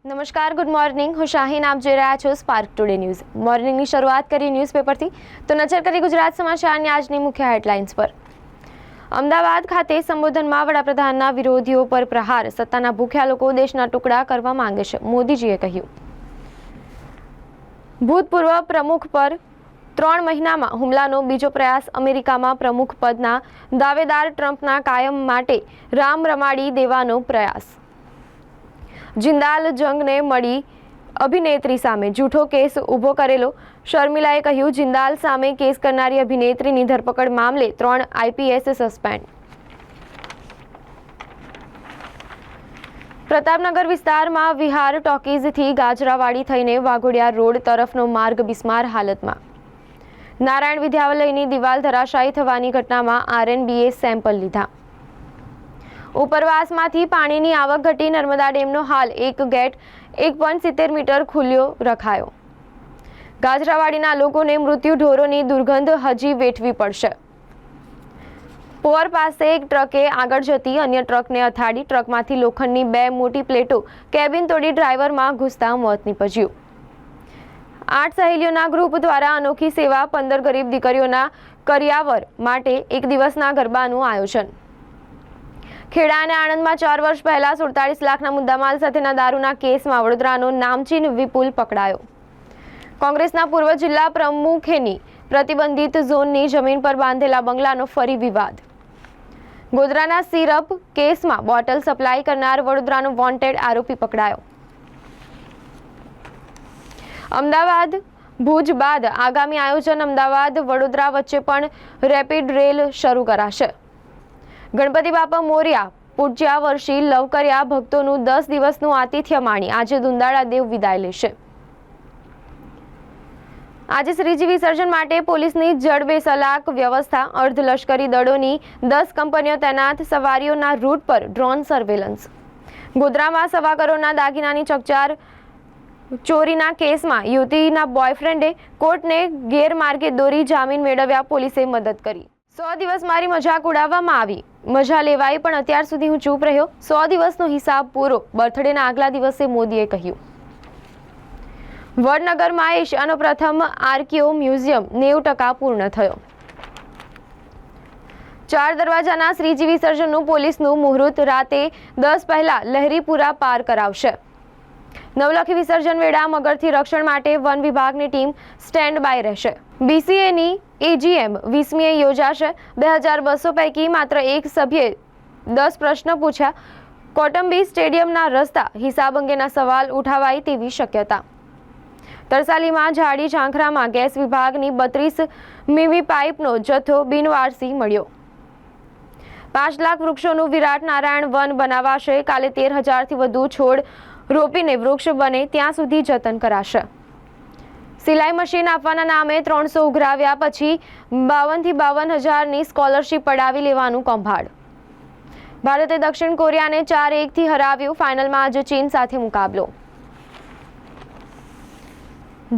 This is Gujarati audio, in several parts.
નમસ્કાર, ગુડ મોર્નિંગ. હું શાહીન, આપ જોઈ રહ્યા છો સ્પાર્ક ટુડે ન્યૂઝ. મોર્નિંગની શરૂઆત કરી ન્યૂઝપેપરથી, તો નજર કરી ગુજરાત સમાચારની આજની મુખ્ય હેડલાઇન્સ પર. અમદાવાદ ખાતે સંબોધનમાં વડાપ્રધાનના વિરોધીઓ પર પ્રહાર. સત્તાના ભૂખ્યા લોકો દેશના ટુકડા કરવા માંગે છે, મોદીજીએ કહ્યું. ભૂતપૂર્વ પ્રમુખ પર 3 મહિનામાં હુમલાનો બીજો પ્રયાસ. અમેરિકામાં પ્રમુખ પદના દાવેદાર ટ્રમ્પના કાયમ માટે રામ રમાડી દેવાનો પ્રયાસ. જિંદાલ જંગને મળી અભિનેત્રી સામે જૂઠો કેસ ઊભો કરેલો. શર્મિલાએ કહ્યું, જિંદાલ સામે કેસ કરનારી અભિનેત્રીની ધરપકડ મામલે 3 IPS સસ્પેન્ડ. પ્રતાપનગર વિસ્તારમાં વિહાર ટોકીઝથી ગાજરાવાડી થઈને વાઘોડિયા રોડ તરફનો માર્ગ બિસ્માર હાલતમાં. નારાયણ વિદ્યાલયની દિવાલ ધરાશાયી થવાની ઘટનામાં RNBએ સેમ્પલ લીધા. ઉપરવાસમાંથી પાણીની આવક ઘટી. નર્મદા ડેમનો હાલ એક ગેટ 1.70 મીટર ખુલ્લો રખાયો. ગાજરાવાડીના લોકોને મૃત્યુ ઢોરોની દુર્ગંધ હજી વેઠવી પડશે. પોર પાસે એક ટ્રકે આગળ જતી અન્ય ટ્રકને અથાડી. ટ્રકમાંથી લોખંડની 2 મોટી પ્લેટો કેબિન તોડી ડ્રાઈવરમાં ઘૂસતા મોત નીપજ્યું. 8 સહેલીઓના ગ્રુપ દ્વારા અનોખી સેવા. 15 ગરીબ દીકરીઓના કરિયાવર માટે એક દિવસના ગરબાનું આયોજન. ખેડા અને આણંદમાં 4 વર્ષ પહેલા 47 લાખના મુદ્દામાલ સાથેના દારૂના કેસમાં વડોદરાનો નામચીન વિપુલ પકડાયો. કોંગ્રેસના પૂર્વ જિલ્લા પ્રમુખેની પ્રતિબંધિત ઝોનની જમીન પર બાંધેલા બંગલાનો ફરી વિવાદ. ગોધરાના સિરપ કેસમાં બોટલ સપ્લાય કરનાર વડોદરાનો વોન્ટેડ આરોપી પકડાયો. અમદાવાદ ભુજ બાદ આગામી આયોજન. અમદાવાદ વડોદરા વચ્ચે પણ રેપિડ રેલ શરૂ કરાશે. ગણપતિ બાપા મોર્યા પૂજ્યા વર્ષી લવ કર્યા ભક્તોનું 10 દિવસનું આતિથ્ય માણી આજે દુંદાળા દેવ વિદાય લેશે. આજે શ્રીજી વિસર્જન માટે પોલીસની જડબેસલાક વ્યવસ્થા. અર્ધલશ્કરી દળોની 10 કંપનીઓ તૈનાત. સવારીઓના રૂટ પર ડ્રોન સર્વેલન્સ. ગોધરામાં 1.25 કરોડના દાગીનાની ચકચાર. ચોરીના કેસમાં યુવતીના બોયફ્રેન્ડે કોર્ટને ગેરમાર્ગે દોરી જામીન મેળવ્યા. પોલીસે મદદ કરી. 100 દિવસ મારી મજાક ઉડાવવામાં આવી. મજા લેવાઈ પણ અત્યાર સુધી હું ચૂપ રહ્યો. 100 દિવસનો હિસાબ પૂરો. બર્થડેના આગલા દિવસે મોદીએ કહ્યું. વડનગરમાં એશિયાનો પ્રથમ આર્કિયો મ્યુઝિયમ 90% પૂર્ણ થયો. 4 દરવાજાના શ્રીજી વિસર્જનનું પોલીસનું મુહૂર્ત રાતે 10 પહેલા લહેરીપુરા પાર કરાવશે. નવલખી વિસર્જન વેળા મગરથી રક્ષણ માટે વન વિભાગની ટીમ સ્ટેન્ડ બાય રહેશે. BCAની AGM 20મીએ યોજાશે. 2200 પૈકી માત્ર એક સભ્યે 10 પ્રશ્ન પૂછ્યા. કોટંબી સ્ટેડિયમના રસ્તા હિસાબ અંગેના સવાલ ઉઠાવાય તેવી શક્યતા. તરસાલીમાં ઝાડી ઝાંખરામાં ગેસ વિભાગની 32 મીમી પાઇપનો જથ્થો બિનવારસી મળ્યો. 5 લાખ વૃક્ષોનું વિરાટ નારાયણ વન બનાવાશે. કાલે 13,000થી વધુ છોડ રોપીને વૃક્ષ બને ત્યાં સુધી જતન કરાશે. સિલાઈ મશીન આપવાના નામે 300 ઉઘરાવ્યા પછી 52 થી 52,000ની સ્કોલરશીપ પડાવી લેવાનું કૌભાંડ. ભારતે દક્ષિણ કોરિયાને 4-1થી હરાવ્યું. ફાઇનલમાં આજે ચીન સાથે મુકાબલો.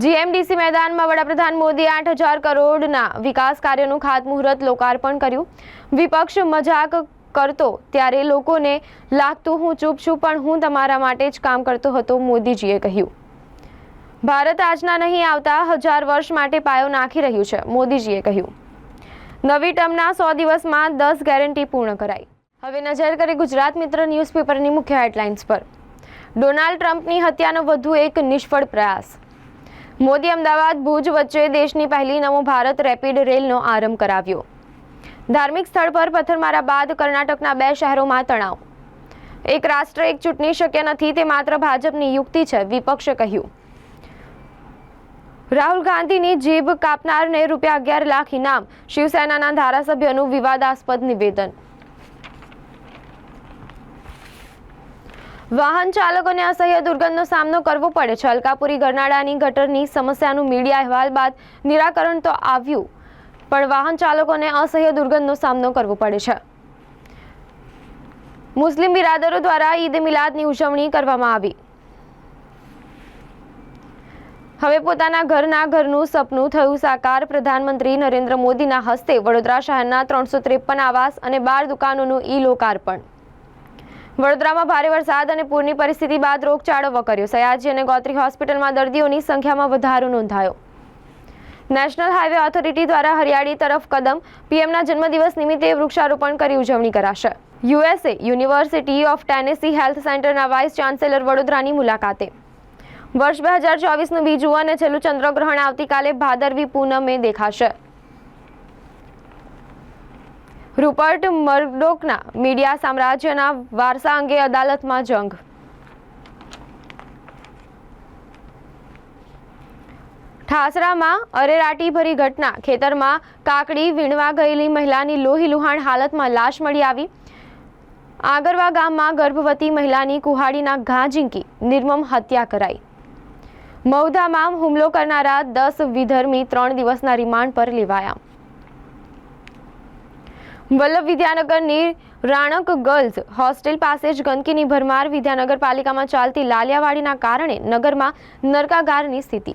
GMDC મેદાનમાં વડાપ્રધાન મોદીએ 8,000 કરોડના વિકાસ કાર્યોનું ખાતમુહૂર્ત લોકાર્પણ કર્યું. વિપક્ષ મજાક કરતો ત્યારે લોકોને લાગતું હું ચૂપ છું, પણ હું તમારા માટે જ કામ કરતો હતો, મોદીજીએ કહ્યું. ભારત આજના નહીં આવતા 1000 વર્ષ માટે પાયો નાખી રહ્યું છે, મોદીજીએ કહ્યું. નવી ટર્મના 100 દિવસમાં 10 ગેરંટી પૂર્ણ કરાઈ. હવે નજર કરીએ ગુજરાત મિત્ર ન્યૂઝપેપરની મુખ્ય હેડલાઇન્સ પર. ડોનાલ્ડ ટ્રમ્પની હત્યાનો વધુ એક નિષ્ફળ પ્રયાસ. મોદી અમદાવાદ ભુજ વચ્ચે દેશની પહેલી નમો ભારત રેપિડ રેલનો આરંભ કરાવ્યો. ધાર્મિક સ્થળ પર પથ્થરમારા બાદ કર્ણાટકના 2 શહેરોમાં તણાવ. એક રાષ્ટ્ર એક ચૂંટણી શક્ય નથી, તે માત્ર ભાજપની યુક્તિ છે, વિપક્ષે કહ્યું. રાહુલ ગાંધીની જીભ કાપનારને ₹11 લાખ ઇનામ. શિવસેનાના ધારાસભ્યનું વિવાદાસ્પદ નિવેદન. વાહન ચાલકોને અસહ્ય દુર્ગંધનો સામનો કરવો પડે છે. અલકાપુરી ગરનાળાની ગટરની સમસ્યાનું મીડિયા અહેવાલ બાદ નિરાકરણ તો આવ્યું, પણ વાહન ચાલકોને અસહ્ય દુર્ગંધનો સામનો કરવો પડે છે. મુસ્લિમ બિરાદરો દ્વારા ઈદ મિલાદની ઉજવણી કરવામાં આવી. હવે પોતાના ઘરનું સપનું થયું સાકાર. પ્રધાનમંત્રી નરેન્દ્ર મોદીના હસ્તે વડોદરા શહેરના 353 આવાસ અને 12 દુકાનોનું ઈ લોકાર્પણ. વડોદરામાં ભારે વરસાદ અને પૂરની પરિસ્થિતિ બાદ રોગચાળો વકર્યો. સયાજી અને ગોત્રી હોસ્પિટલમાં દર્દીઓની સંખ્યામાં વધારો નોંધાયો. નેશનલ હાઈવે ઓથોરિટી દ્વારા હરિયાળી તરફ કદમ. પીએમના જન્મદિવસ નિમિત્તે વૃક્ષારોપણ કરી ઉજવણી કરાશે. USA university of Tennessee health સેન્ટરના વાઇસ ચાન્સેલર વડોદરાની મુલાકાતે. વર્ષ 2024નું બીજું અને છેલ્લું ચંદ્રગ્રહણ આવતીકાલે ભાદરવી પૂનમે દેખાશે. રૂપર્ટ મર્ડોકના મીડિયા સામ્રાજ્યના વારસા અંગે અદાલતમાં જંગ. ઠાસરામાં અરેરાટીભરી ઘટના. ખેતરમાં કાકડી વીણવા ગયેલી મહિલાની લોહી લુહાણ હાલતમાં લાશ મળી આવી. આગરવા ગામમાં ગર્ભવતી મહિલાની કુહાડીના ઘા ઝીંકી નિર્મમ હત્યા કરાઈ. મૌધામાં હુમલો કરનારા 10 વિધર્મી 3 દિવસના રિમાન્ડ પર લેવાયા. વલ્લભ વિદ્યાનગરની રાણક ગર્લ્સ હોસ્ટેલ પાસે જ ગંદકીની ભરમાર. વિદ્યાનગર પાલિકામાં ચાલતી લાલિયાવાડીના કારણે નગરમાં નરકાગારની સ્થિતિ.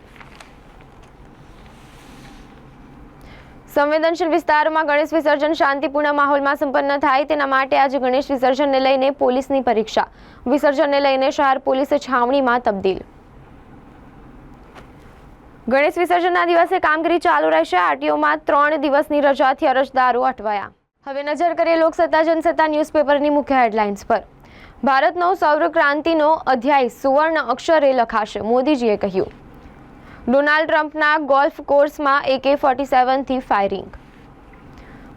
સંવેદનશીલ વિસ્તારોમાં ગણેશ વિસર્જન શાંતિપૂર્ણ માહોલમાં સંપન્ન થાય તેના માટે આજે ગણેશ વિસર્જનને લઈને પોલીસની પરીક્ષા. વિસર્જનને લઈને શહેર પોલીસ છાવણીમાં તબદીલ. ગણેશ વિસર્જનના દિવસે કામગીરી ચાલુ રહેશે. આરટીઓમાં 3 દિવસની રજાથી અરજદારો અટવાયા. હવે નજર કરીએ લોકસત્તા જનસત્તા ન્યૂઝપેપરની મુખ્ય હેડલાઇન્સ પર. ભારતનો સૌર ક્રાંતિનો અધ્યાય સુવર્ણ અક્ષરે લખાશે, મોદીજીએ કહ્યું. ડોનાલ્ડ ટ્રમ્પના ગોલ્ફ કોર્સમાં AK-47થી ફાયરિંગ.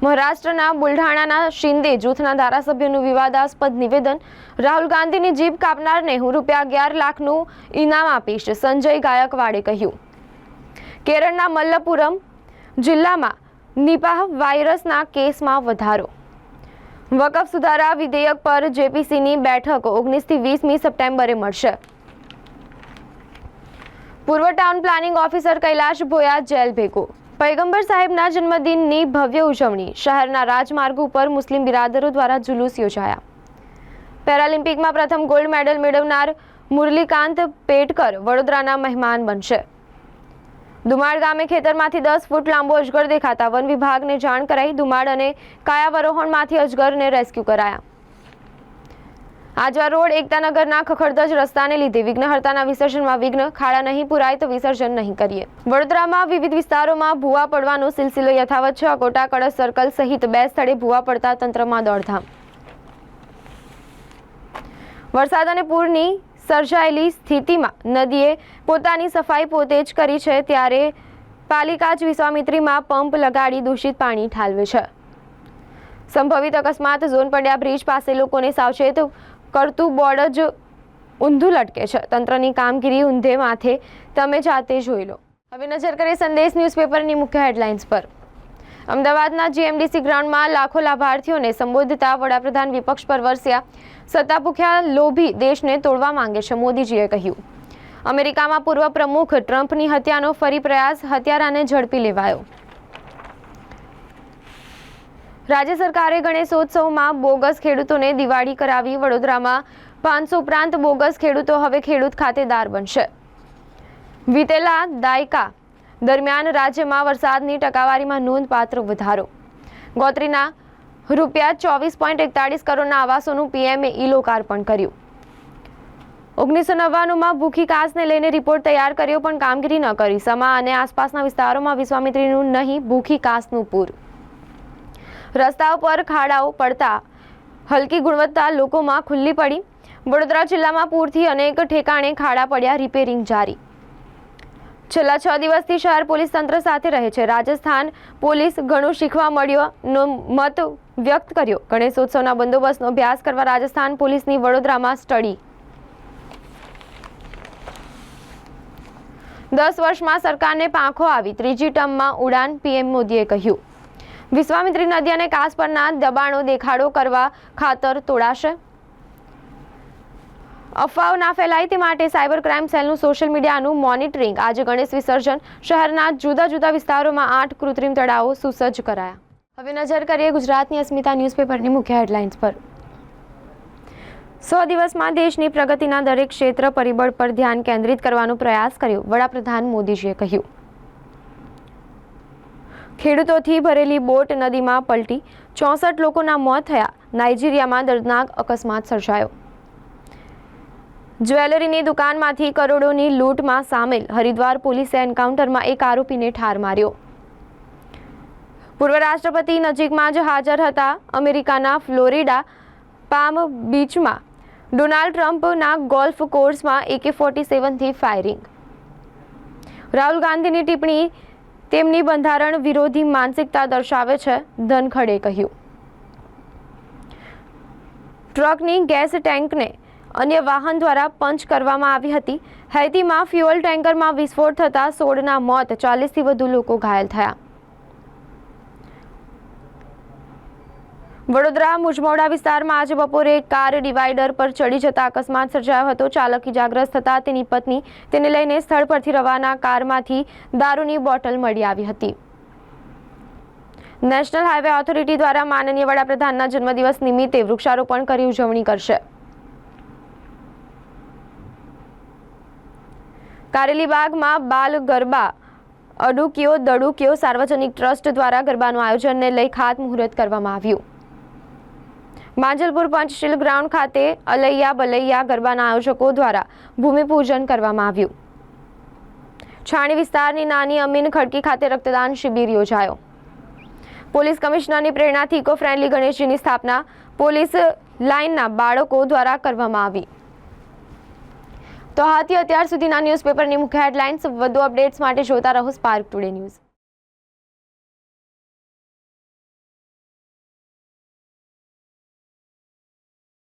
મહારાષ્ટ્રના બુલઢાણાના શિંદે જૂથના ધારાસભ્યનું વિવાદાસ્પદ નિવેદન. રાહુલ ગાંધીની જીભ કાપનારને હું ₹11 લાખનું ઇનામ આપીશ, સંજય ગાયકવાડે કહ્યું. કેરળના મલ્લપુરમ જિલ્લામાં નિપાહ વાયરસના કેસમાં વધારો. વકફ સુધારા વિધેયક પર જેપીસીની બેઠક 19 થી 20મી સપ્ટેમ્બરે મળશે. પૂર્વ town planning officer Kailash Bhoya જેલ ભેગો. પૈગંબર સાહેબના જન્મદિનની ભવ્ય ઉજવણી. શહેરના રાજમાર્ગો પર મુસ્લિમ બિરાદરો દ્વારા જુલુસ યોજાયા. પેરાલિમ્પિકમાં પ્રથમ ગોલ્ડ મેડલ મેળવનાર મુરલીકાંત પેટકર વડોદરાના મહેમાન બનશે. દુમાડ ગામે ખેતરમાંથી 10 ફૂટ લાંબો અજગર દેખાતા વન વિભાગને જાણ કરાઈ. દુમાડ અને કાયાવરોહણમાંથી અજગરને રેસ્ક્યુ કરાયા. આજવા રોડ એકતાનગરના ખખડધજ રસ્તાને લીધે વિઘ્નહર્તાના વિસર્જનમાં વિઘ્ન. ખાડા નહીં પુરાય તો વિસર્જન નહીં કરીએ. વડોદરામાં વિવિધ વિસ્તારોમાં ભૂવા પડવાનો સિલસિલો યથાવત છે. અકોટા કળશ સર્કલ સહિત 2 સ્થળે ભૂવા પડતા તંત્રમાં દોડધામ. વરસાદ અને પૂરની સર્જાયેલી સ્થિતિમાં નદીએ પોતાની સફાઈ પોતે જ કરી છે, ત્યારે પાલિકા જ વિશ્વામિત્રીમાં પંપ લગાડી દૂષિત પાણી ઠાલવે છે. સંભવિત અકસ્માત. ઝોન પંડ્યા બ્રિજ પાસે લોકોને સાવચેત કરતું બોર્ડ જ ઊંધું લટકે છે. તંત્રની કામગીરી ઊંધે માથે, તમે જાતે જોઈ લો. હવે નજર કરીએ સંદેશ ન્યૂઝપેપરની મુખ્ય હેડલાઇન્સ પર. અમદાવાદના GMDC ગ્રાઉન્ડમાં લાખો લાભાર્થીઓને સંબોધતા વડાપ્રધાન વિપક્ષ પર વરસ્યા. સત્તા ભૂખ્યા લોભી દેશને તોડવા માંગે છે, મોદીજીએ કહ્યું. અમેરિકામાં પૂર્વ પ્રમુખ ટ્રમ્પની હત્યાનો ફરી પ્રયાસ. હત્યારાને ઝડપી લેવાયો. રાજ્ય સરકારે ગણેશોત્સવમાં બોગસ ખેડૂતોને દિવાળી કરાવી. વડોદરામાં 500 ઉપરાંત બોગસ ખેડૂતો હવે ખેડૂત ખાતેદાર બનશે. વીતેલા દાયકા દરમિયાન રાજ્યમાં વરસાદની ટકાવારીમાં નોંધપાત્ર વધારો. ગોત્રીના ₹24.41 કરોડના આવાસોનું પીએમએ લોકાર્પણ કર્યું. 1999માં ભૂખી કાસને લઈને રિપોર્ટ તૈયાર કર્યો પણ કામગીરી ન કરી. સમા અને આસપાસના વિસ્તારોમાં વિશ્વામિત્રીનું નહીં, ભૂખી કાસનું પૂર. રસ્તાઓ પર ખાડાઓ પડતા હલકી ગુણવત્તા લોકોમાં ખુલ્લી પડી. વડોદરા જિલ્લામાં પૂરથી અનેક ઠેકાણે ખાડા પડ્યા. રિપેરિંગ જારી. છેલ્લા 6 દિવસથી શહેર પોલીસ તંત્ર સાથે રહે છે. રાજસ્થાન પોલીસ ઘણું શીખવા મળ્યોનો મત વ્યક્ત કર્યો. ગણેશોત્સવના બંદોબસ્તનો અભ્યાસ કરવા રાજસ્થાન પોલીસની વડોદરામાં સ્ટડી. 10 વર્ષમાં સરકારને પાંખો આવી. 3જી ટર્મમાં ઉડાન, પીએમ મોદીએ કહ્યું. વિશ્વામિત્રી નદી અને કાસ પરના દબાણો દેખાડો કરવા ખાતર તોડાશે. અફવાઓ ના ફેલાય તે માટે સાયબર ક્રાઇમ સેલનું સોશિયલ મીડિયાનું મોનિટરિંગ. આજે ગણેશ વિસર્જન. શહેરના જુદા જુદા વિસ્તારોમાં 8 કૃત્રિમ તળાવો સુસજ્જ કરાયા. હવે નજર કરીએ ગુજરાતની અસ્મિતા ન્યૂઝપેપરની મુખ્ય હેડલાઇન્સ પર. 100 દિવસમાં દેશની પ્રગતિના દરેક ક્ષેત્ર પરિબળ પર ધ્યાન કેન્દ્રિત કરવાનો પ્રયાસ કર્યો. વડાપ્રધાન મોદીજીએ કહ્યું. ખેડૂતોથી ભરેલી બોટ નદીમાં પલટી. 64 લોકોના મોત થયા. નાઇજીરિયામાં દર્દનાક અકસ્માત સર્જાયો. જ્વેલરીની દુકાનમાંથી કરોડોની લૂંટમાં સામેલ હરિદ્વાર પોલીસે એન્કાઉન્ટરમાં એક આરોપીને ઠાર માર્યો. પૂર્વ રાષ્ટ્રપતિ નજીકમાં જ હાજર હતા. અમેરિકાના ફ્લોરિડા પામ બીચમાં ડોનાલ્ડ ટ્રમ્પના ગોલ્ફ કોર્સમાં AK-47થી ફાયરિંગ. રાહુલ ગાંધીની ટિપ્પણી તેમની બંધારણ વિરોધી માનસિકતા દર્શાવે છે, ધનખડે કહ્યું. ટ્રકની ગેસ ટેન્કને અન્ય વાહન દ્વારા પંચ કરવામાં આવી હતી. હૈતીમાં ફ્યુઅલ ટેન્કરમાં વિસ્ફોટ થતાં 16ના મોત, 40થી વધુ લોકો ઘાયલ થયા. વડોદરા મુજમોડા વિસ્તારમાં આજે બપોરે કાર ડિવાઈડર પર ચડી જતા અકસ્માત સર્જાયો હતો. ચાલક ઇજાગ્રસ્ત થતા તેની પત્ની તેને લઈને સ્થળ પરથી રવાના કારમાંથી દારૂની બોટલ મળી આવી હતી. નેશનલ હાઈવે ઓથોરિટી દ્વારા માનનીય વડાપ્રધાનના જન્મદિવસ નિમિત્તે વૃક્ષારોપણ કરી ઉજવણી કરશે. કારેલીબાગમાં બાલ ગરબા અડુકીઓ દડુકીઓ સાર્વજનિક ટ્રસ્ટ દ્વારા ગરબાનું આયોજનને લઈ ખાતમુહૂર્ત કરવામાં આવ્યું. માંજલપુર પંચશીલ ગ્રાઉન્ડ ખાતે અલૈયા બલૈયા ગરબાના આયોજકો દ્વારા ભૂમિપૂજન કરવામાં આવ્યું. છાણી વિસ્તારની નાની અમીન ખડકી ખાતે રક્તદાન શિબિર યોજાયો. પોલીસ કમિશનરની પ્રેરણાથી ઇકો ફ્રેન્ડલી ગણેશજીની સ્થાપના પોલીસ લાઇનના બાળકો દ્વારા કરવામાં આવી. તો હાથી અત્યાર સુધીના ન્યૂઝપેપરની મુખ્ય હેડલાઇન્સ. વધુ અપડેટ્સ માટે જોતા રહો સ્પાર્ક ટુડે ન્યૂઝ.